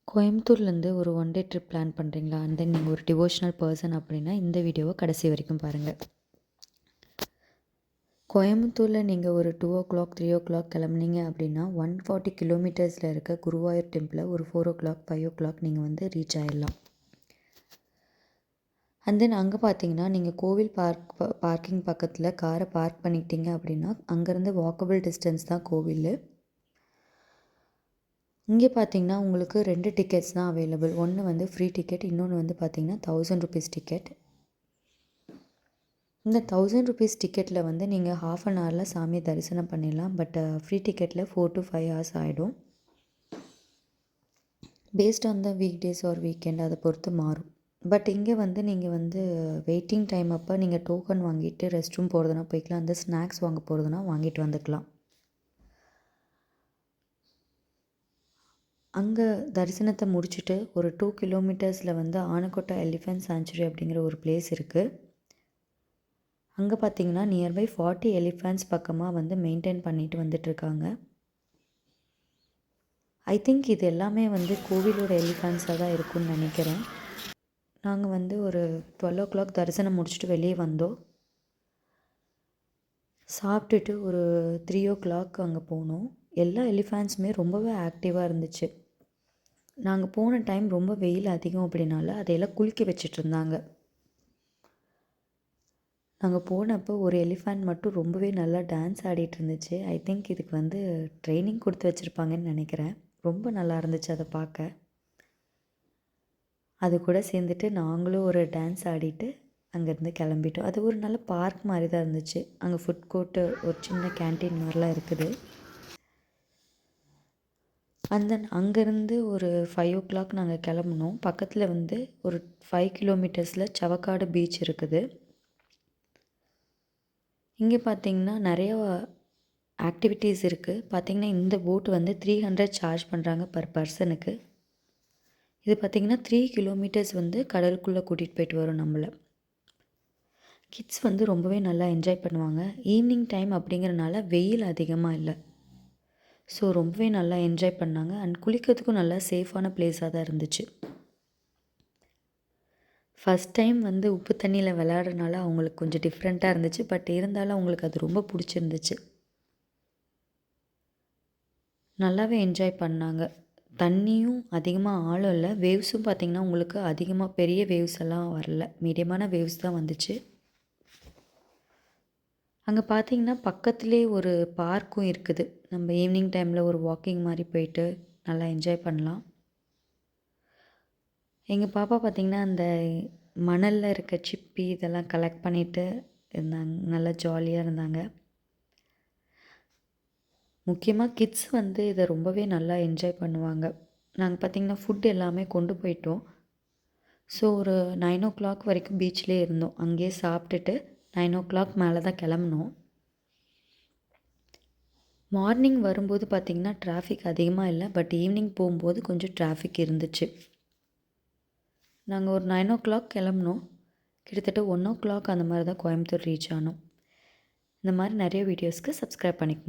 கோயம்புத்தூர்லேருந்து ஒரு one day trip plan பண்ணுறீங்களா? அண்ட் தென் நீங்கள் ஒரு டிவோஷனல் பர்சன் அப்படின்னா இந்த வீடியோவை கடைசி வரைக்கும் பாருங்கள். கோயம்புத்தூரில் நீங்கள் ஒரு 2:00 3:00 கிளம்புனீங்க அப்படின்னா 140 கிலோமீட்டர்ஸில் இருக்க குருவாயூர் டெம்பிளை ஒரு 4:00 5:00 நீங்கள் வந்து ரீச் ஆயிடலாம். அண்ட் தென் அங்கே பார்த்தீங்கன்னா நீங்கள் கோவில் பார்க்கிங் பக்கத்தில் காரை பார்க் பண்ணிக்கிட்டீங்க அப்படின்னா அங்கேருந்து வாக்கபிள் டிஸ்டன்ஸ் தான் கோவில். இங்கே பார்த்தீங்கன்னா உங்களுக்கு 2 டிக்கெட்ஸ் தான் அவைலபிள். ஒன்று வந்து ஃப்ரீ டிக்கெட், இன்னொன்று வந்து பார்த்தீங்கன்னா 1000 ருபீஸ் டிக்கெட். இந்த 1000 ருபீஸ் டிக்கெட்டில் வந்து நீங்கள் ஹாஃப் அன் ஹவரில் சாமியை தரிசனம் பண்ணிடலாம். பட் ஃப்ரீ டிக்கெட்டில் 4 to 5 hours ஆகிடும். Based on the week days or weekend அதை பொறுத்து மாறும். பட் இங்கே வந்து நீங்கள் வந்து வெயிட்டிங் டைம் அப்போ நீங்கள் டோக்கன் வாங்கிட்டு ரெஸ்ட் ரூம் போகிறதுனா போய்க்கலாம். அந்த ஸ்நாக்ஸ் வாங்க போகிறதுனா வாங்கிட்டு வந்துக்கலாம். அங்கே தரிசனத்தை முடிச்சுட்டு ஒரு 2 கிலோமீட்டர்ஸில் வந்து ஆனக்கோட்டை எலிஃபென்ட் சாங்சுரி அப்படிங்கிற ஒரு பிளேஸ் இருக்குது. அங்கே பார்த்திங்கன்னா நியர்பை 40 எலிஃபென்ட்ஸ் பக்கமாக வந்து மெயின்டைன் பண்ணிட்டு வந்துட்டுருக்காங்க. ஐ திங்க் இது எல்லாமே வந்து கோவிலோட எலிஃபென்ட்ஸாக தான் இருக்கும்னு நினைக்கிறேன். நாங்கள் வந்து ஒரு 12:00 தரிசனம் முடிச்சுட்டு வெளியே வந்தோம். சாப்பிட்டுட்டு ஒரு 3:00 அங்கே போனோம். எல்லா எலிஃபென்ட்ஸுமே ரொம்பவே ஆக்டிவாக இருந்துச்சு. நாங்கள் போன டைம் ரொம்ப வெயில் அதிகம் அப்படின்னால அதையெல்லாம் குளிக்க வச்சிட்டு இருந்தாங்க. நாங்கள் போனப்போ ஒரு எலிஃபெண்ட் மட்டும் ரொம்பவே நல்லா டான்ஸ் ஆடிட்டு இருந்துச்சு. ஐ திங்க் இதுக்கு வந்து ட்ரைனிங் கொடுத்து வச்சுருப்பாங்கன்னு நினைக்கிறேன். ரொம்ப நல்லா இருந்துச்சு அதை பார்க்க. அது கூட சேர்ந்துட்டு நாங்களும் ஒரு டான்ஸ் ஆடிட்டு அங்கேருந்து கிளம்பிட்டோம். அது ஒரு நல்ல பார்க் மாதிரி தான் இருந்துச்சு. அங்கே ஃபுட் கோர்ட்டு ஒரு சின்ன கேன்டீன் மாதிரிலாம் இருக்குது. அண்ட் தென் அங்கேருந்து ஒரு 5:00 நாங்கள் கிளம்புனோம். பக்கத்தில் வந்து ஒரு 5 கிலோமீட்டர்ஸில் சவக்காடு பீச் இருக்குது. இங்கே பார்த்திங்கன்னா நிறையா ஆக்டிவிட்டீஸ் இருக்குது. பார்த்திங்கன்னா இந்த போட் வந்து 300 சார்ஜ் பண்ணுறாங்க பர் பர்சனுக்கு. இது பார்த்திங்கன்னா 3 கிலோமீட்டர்ஸ் வந்து கடலுக்குள்ளே கூட்டிகிட்டு போயிட்டு வரும் நம்மளை. கிட்ஸ் வந்து ரொம்பவே நல்லா என்ஜாய் பண்ணுவாங்க. ஈவினிங் டைம் அப்படிங்கிறனால வெயில் அதிகமாக இல்லை. ஸோ ரொம்பவே நல்லா என்ஜாய் பண்ணாங்க. அண்ட் குளிக்கிறதுக்கும் நல்லா சேஃபான பிளேஸாக தான் இருந்துச்சு. ஃபஸ்ட் டைம் வந்து உப்பு தண்ணியில் விளையாடுறதுனால அவங்களுக்கு கொஞ்சம் டிஃப்ரெண்ட்டாக இருந்துச்சு. பட் இருந்தாலும் அவங்களுக்கு அது ரொம்ப பிடிச்சிருந்துச்சு. நல்லாவே என்ஜாய் பண்ணாங்க. தண்ணியும் அதிகமாக ஆழம் இல்லை. வேவ்ஸும் பார்த்திங்கன்னா உங்களுக்கு அதிகமாக பெரிய வேவ்ஸ் எல்லாம் வரல, மீடியமான வேவ்ஸ் தான் வந்துச்சு. அங்கே பார்த்திங்கன்னா பக்கத்துலேயே ஒரு பார்க்கும் இருக்குது. நம்ம ஈவினிங் டைமில் ஒரு வாக்கிங் மாதிரி போயிட்டு நல்லா என்ஜாய் பண்ணலாம். எங்கள் பாப்பா பார்த்திங்கன்னா அந்த மணலில் இருக்க சிப்பி இதெல்லாம் கலெக்ட் பண்ணிவிட்டு இருந்தாங்க. நல்லா ஜாலியாக இருந்தாங்க. முக்கியமாக கிட்ஸ் வந்து இதை ரொம்பவே நல்லா என்ஜாய் பண்ணுவாங்க. நாங்கள் பார்த்திங்கன்னா ஃபுட் எல்லாமே கொண்டு போயிட்டோம். ஸோ ஒரு 9:00 வரைக்கும் பீச்லேயே இருந்தோம். அங்கேயே சாப்பிட்டுட்டு 9:00 மேலே தான் கிளம்புனோம். மார்னிங் வரும்போது பார்த்திங்கன்னா டிராஃபிக் அதிகமாக இல்லை. பட் ஈவினிங் போகும்போது கொஞ்சம் டிராஃபிக் இருந்துச்சு. நாங்கள் ஒரு 9:00 கிளம்புனோம். கிட்டத்தட்ட 1:00 அந்த மாதிரி தான் கோயம்புத்தூர் ரீச் ஆனோம். இந்த மாதிரி நிறைய வீடியோஸ்க்கு சப்ஸ்கிரைப் பண்ணிக்கங்க.